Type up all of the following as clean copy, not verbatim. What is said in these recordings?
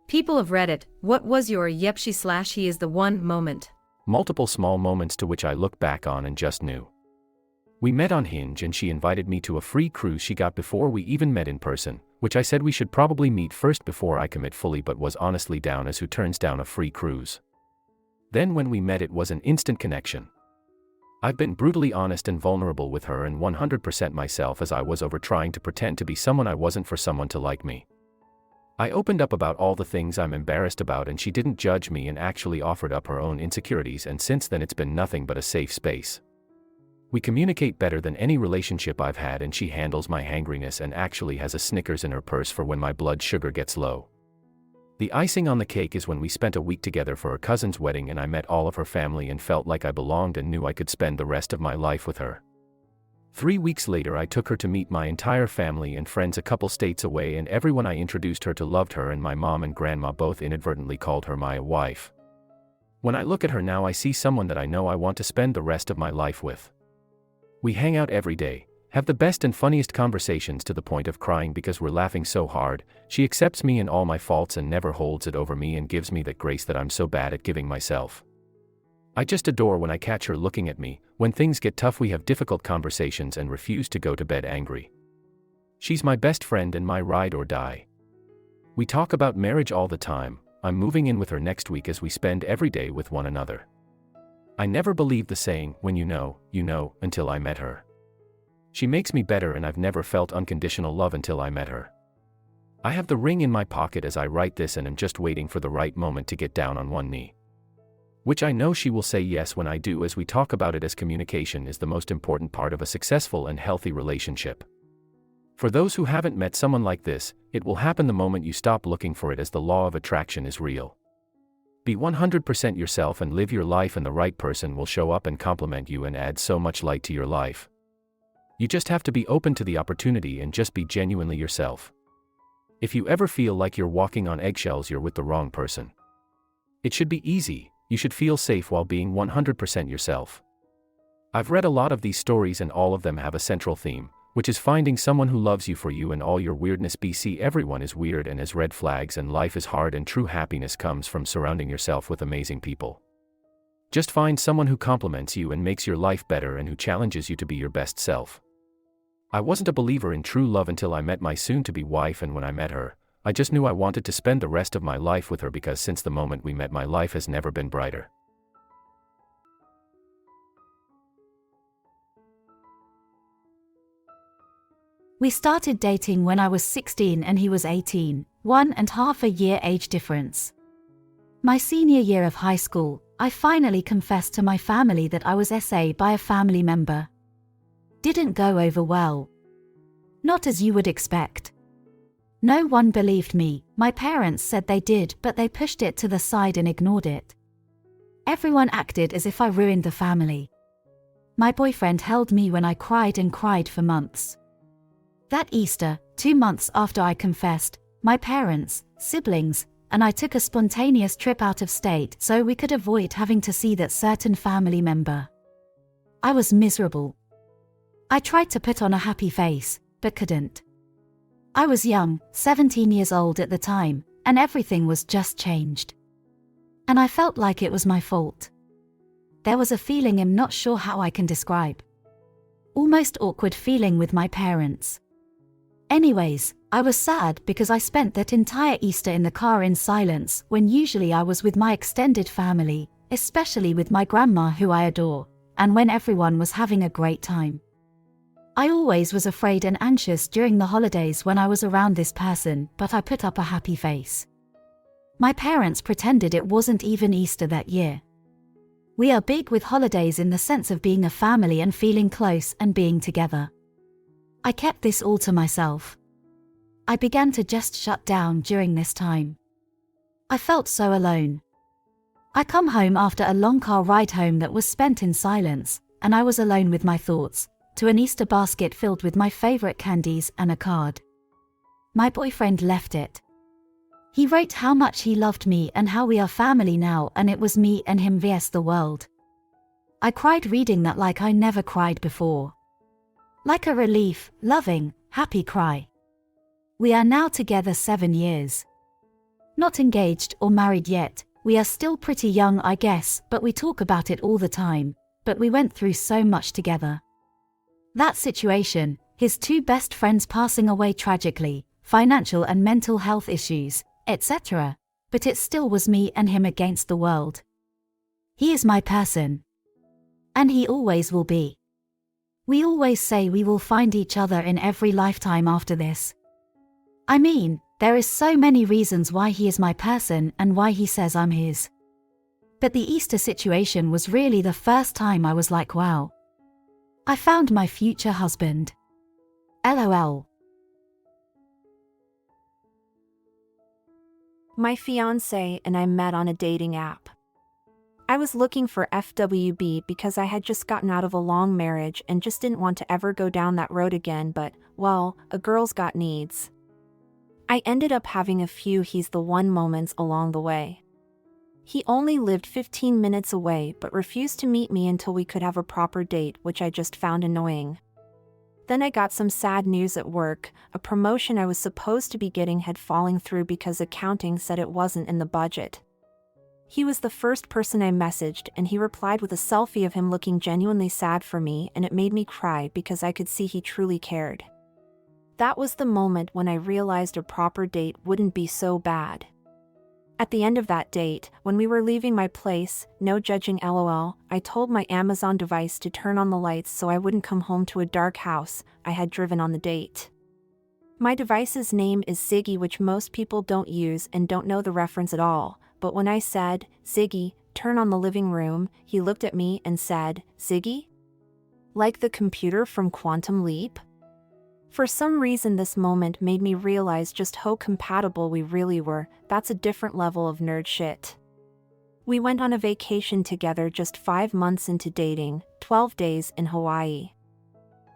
People of Reddit, what was your yep she/he is the one moment? Multiple small moments to which I look back on and just knew. We met on Hinge and she invited me to a free cruise she got before we even met in person, which I said we should probably meet first before I commit fully, but was honestly down as who turns down a free cruise. Then when we met, it was an instant connection. I've been brutally honest and vulnerable with her and 100% myself as I was over trying to pretend to be someone I wasn't for someone to like me. I opened up about all the things I'm embarrassed about and she didn't judge me and actually offered up her own insecurities, and since then it's been nothing but a safe space. We communicate better than any relationship I've had and she handles my hangriness and actually has a Snickers in her purse for when my blood sugar gets low. The icing on the cake is when we spent a week together for her cousin's wedding and I met all of her family and felt like I belonged and knew I could spend the rest of my life with her. 3 weeks later I took her to meet my entire family and friends a couple states away, and everyone I introduced her to loved her, and my mom and grandma both inadvertently called her my wife. When I look at her now, I see someone that I know I want to spend the rest of my life with. We hang out every day, have the best and funniest conversations to the point of crying because we're laughing so hard. She accepts me and all my faults and never holds it over me and gives me that grace that I'm so bad at giving myself. I just adore when I catch her looking at me. When things get tough we have difficult conversations and refuse to go to bed angry. She's my best friend and my ride or die. We talk about marriage all the time. I'm moving in with her next week as we spend every day with one another. I never believed the saying, when you know, until I met her. She makes me better, and I've never felt unconditional love until I met her. I have the ring in my pocket as I write this and am just waiting for the right moment to get down on one knee. Which I know she will say yes when I do, as we talk about it, as communication is the most important part of a successful and healthy relationship. For those who haven't met someone like this, it will happen the moment you stop looking for it, as the law of attraction is real. Be 100% yourself and live your life, and the right person will show up and compliment you and add so much light to your life. You just have to be open to the opportunity and just be genuinely yourself. If you ever feel like you're walking on eggshells, you're with the wrong person. It should be easy. You should feel safe while being 100% yourself. I've read a lot of these stories and all of them have a central theme, which is finding someone who loves you for you and all your weirdness. BC everyone is weird and has red flags, and life is hard, and true happiness comes from surrounding yourself with amazing people. Just find someone who compliments you and makes your life better and who challenges you to be your best self. I wasn't a believer in true love until I met my soon-to-be wife, and when I met her, I just knew I wanted to spend the rest of my life with her, because since the moment we met my life has never been brighter. We started dating when I was 16 and he was 18, 1.5 year age difference. My senior year of high school, I finally confessed to my family that I was SA by a family member. Didn't go over well. Not as you would expect. No one believed me. My parents said they did, but they pushed it to the side and ignored it. Everyone acted as if I ruined the family. My boyfriend held me when I cried and cried for months. That Easter, 2 months after I confessed, my parents, siblings, and I took a spontaneous trip out of state so we could avoid having to see that certain family member. I was miserable. I tried to put on a happy face, but couldn't. I was young, 17 years old at the time, and everything was just changed. And I felt like it was my fault. There was a feeling I'm not sure how I can describe. Almost awkward feeling with my parents. Anyways, I was sad because I spent that entire Easter in the car in silence, when usually I was with my extended family, especially with my grandma who I adore, and when everyone was having a great time. I always was afraid and anxious during the holidays when I was around this person, but I put up a happy face. My parents pretended it wasn't even Easter that year. We are big with holidays in the sense of being a family and feeling close and being together. I kept this all to myself. I began to just shut down during this time. I felt so alone. I come home after a long car ride home that was spent in silence, and I was alone with my thoughts, to an Easter basket filled with my favorite candies and a card. My boyfriend left it. He wrote how much he loved me and how we are family now, and it was me and him vs the world. I cried reading that like I never cried before. Like a relief, loving, happy cry. We are now together 7 years. Not engaged or married yet, we are still pretty young I guess, but we talk about it all the time. But we went through so much together. That situation, his two best friends passing away tragically, financial and mental health issues, etc. But it still was me and him against the world. He is my person. And he always will be. We always say we will find each other in every lifetime after this. I mean, there is so many reasons why he is my person and why he says I'm his. But the Easter situation was really the first time I was like, wow. I found my future husband. LOL. My fiancé and I met on a dating app. I was looking for FWB because I had just gotten out of a long marriage and just didn't want to ever go down that road again, but, well, a girl's got needs. I ended up having a few he's the one moments along the way. He only lived 15 minutes away but refused to meet me until we could have a proper date, which I just found annoying. Then I got some sad news at work. A promotion I was supposed to be getting had fallen through because accounting said it wasn't in the budget. He was the first person I messaged and he replied with a selfie of him looking genuinely sad for me, and it made me cry because I could see he truly cared. That was the moment when I realized a proper date wouldn't be so bad. At the end of that date, when we were leaving my place, no judging LOL, I told my Amazon device to turn on the lights so I wouldn't come home to a dark house I had driven on the date. My device's name is Ziggy, which most people don't use and don't know the reference at all, but when I said, "Ziggy, turn on the living room," he looked at me and said, "Ziggy? Like the computer from Quantum Leap?" For some reason this moment made me realize just how compatible we really were. That's a different level of nerd shit. We went on a vacation together just 5 months into dating, 12 days in Hawaii.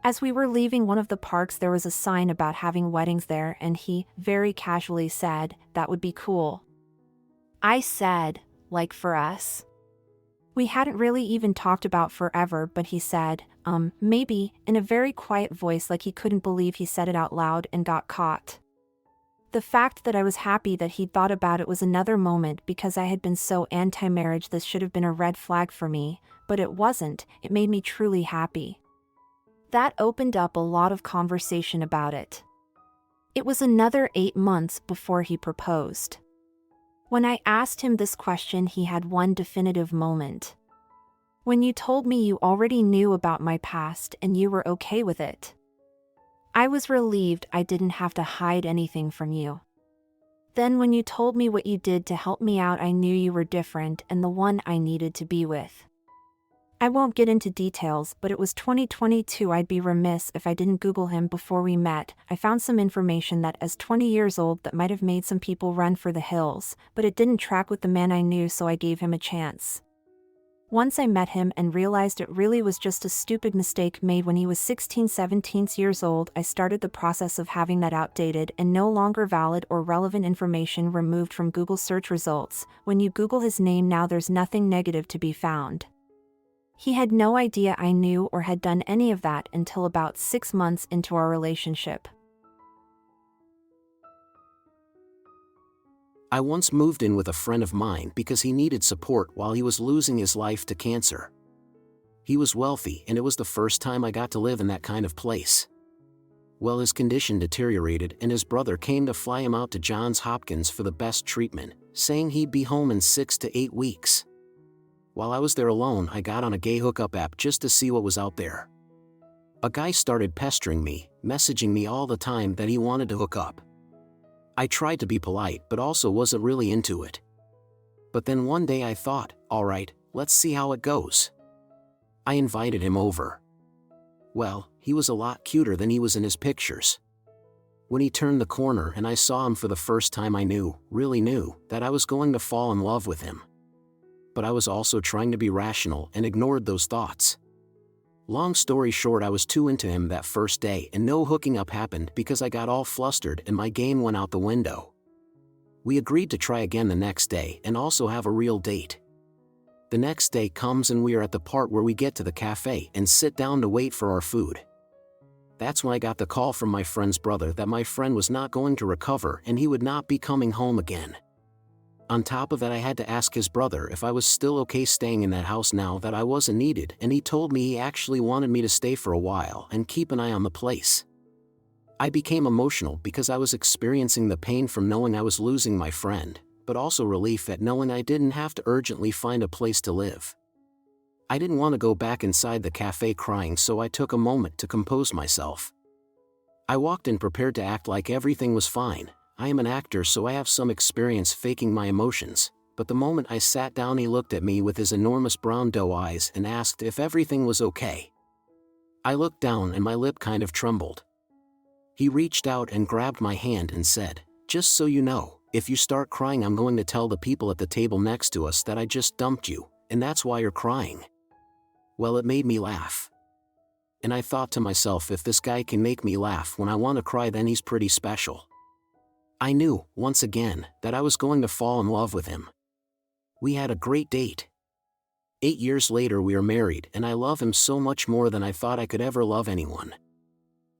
As we were leaving one of the parks there was a sign about having weddings there and he, very casually said, "That would be cool." I said, "Like for us?" We hadn't really even talked about forever, but he said, maybe, in a very quiet voice like he couldn't believe he said it out loud and got caught. The fact that I was happy that he'd thought about it was another moment because I had been so anti-marriage this should have been a red flag for me, but it wasn't. It made me truly happy. That opened up a lot of conversation about it. It was another 8 months before he proposed. When I asked him this question he had one definitive moment. "When you told me you already knew about my past and you were okay with it. I was relieved I didn't have to hide anything from you. Then when you told me what you did to help me out I knew you were different and the one I needed to be with." I won't get into details, but it was 2022. I'd be remiss if I didn't Google him before we met. I found some information that as 20 years old that might have made some people run for the hills, but it didn't track with the man I knew, so I gave him a chance. Once I met him and realized it really was just a stupid mistake made when he was 16-17 years old, I started the process of having that outdated and no longer valid or relevant information removed from Google search results. When you Google his name now there's nothing negative to be found. He had no idea I knew or had done any of that until about 6 months into our relationship. I once moved in with a friend of mine because he needed support while he was losing his life to cancer. He was wealthy and it was the first time I got to live in that kind of place. Well, his condition deteriorated and his brother came to fly him out to Johns Hopkins for the best treatment, saying he'd be home in 6 to 8 weeks. While I was there alone, I got on a gay hookup app just to see what was out there. A guy started pestering me, messaging me all the time that he wanted to hook up. I tried to be polite but also wasn't really into it. But then one day I thought, alright, let's see how it goes. I invited him over. Well, he was a lot cuter than he was in his pictures. When he turned the corner and I saw him for the first time I really knew, that I was going to fall in love with him. But I was also trying to be rational and ignored those thoughts. Long story short, I was too into him that first day and no hooking up happened because I got all flustered and my game went out the window. We agreed to try again the next day and also have a real date. The next day comes and we are at the part where we get to the cafe and sit down to wait for our food. That's when I got the call from my friend's brother that my friend was not going to recover and he would not be coming home again. On top of that, I had to ask his brother if I was still okay staying in that house now that I wasn't needed, and he told me he actually wanted me to stay for a while and keep an eye on the place. I became emotional because I was experiencing the pain from knowing I was losing my friend, but also relief at knowing I didn't have to urgently find a place to live. I didn't want to go back inside the cafe crying, so I took a moment to compose myself. I walked in prepared to act like everything was fine. I am an actor, so I have some experience faking my emotions, but the moment I sat down, he looked at me with his enormous brown doe eyes and asked if everything was okay. I looked down and my lip kind of trembled. He reached out and grabbed my hand and said, "Just so you know, if you start crying, I'm going to tell the people at the table next to us that I just dumped you, and that's why you're crying." Well, it made me laugh. And I thought to myself, if this guy can make me laugh when I want to cry, then he's pretty special. I knew, once again, that I was going to fall in love with him. We had a great date. 8 years later, we are married, and I love him so much more than I thought I could ever love anyone.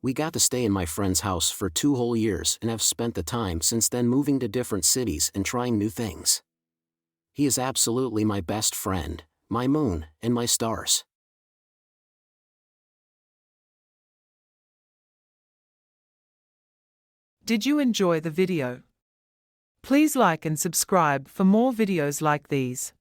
We got to stay in my friend's house for 2 whole years and have spent the time since then moving to different cities and trying new things. He is absolutely my best friend, my moon, and my stars. Did you enjoy the video? Please like and subscribe for more videos like these.